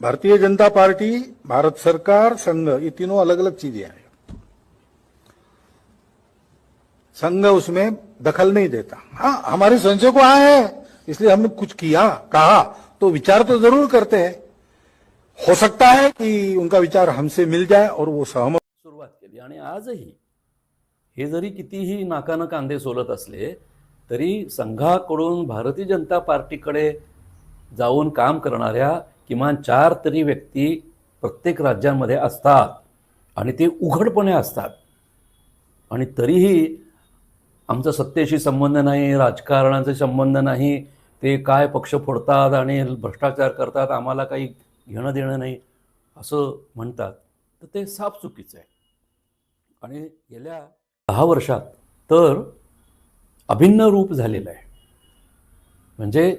Bharatiya Janata party, Bharat सरकार, संघ, ये तीनों अलग अलग चीजें हैं। संघ उसमें दखल नहीं देता। हाँ, हमारे संशय को आए हैं, इसलिए हमने कुछ किया, कहा तो विचार तो जरूर करते हैं। हो सकता है कि उनका विचार हमसे मिल जाए और वो सहमत। सुरुवात केली आणि आजही हे जरी कितीही नाकानं कांदे सोलत असले तरी संघाकडून भारतीय जनता पार्टीकडे जाऊन काम करणाऱ्या किमान 4 तरी व्यक्ती प्रत्येक राज्यामध्ये असतात आणि ते उघडपणे असतात। आणि तरीही आमचा सत्तेशी संबंध नाही, राजकारणाचा संबंध नाही, ते काय पक्ष फोडतात आणि भ्रष्टाचार करतात, आम्हाला काही घेणं देणं नाही असं म्हणतात, तर ते साफ चुकीचं आहे। आणि गेल्या 10 वर्षात तर अभिन्न रूप झालेलं आहे। म्हणजे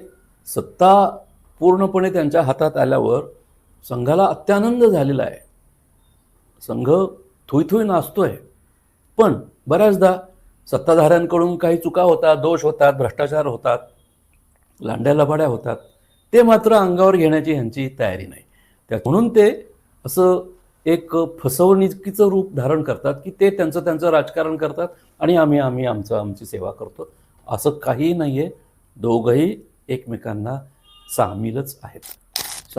सत्ता पूर्णपणे त्यांच्या हातात आल्यावर संघाला अत्यानंद झालेला आहे। संघ थुईथुई नाचतोय, पण बऱ्याचदा सत्ताधाऱ्यांकडून काही चुका होतात, दोष होतात, भ्रष्टाचार होतात, लांड्या लबाड्या होतात, ते मात्र अंगावर घेण्याची ह्यांची तयारी नाही। म्हणून ते असं एक फसवणुकीचं रूप धारण करतात की ते त्यांचं राजकारण करतात आणि आम्ही आमची सेवा करतो। असं काही नाहीये, दोघंही एकमेकांना सामीलच आहेत।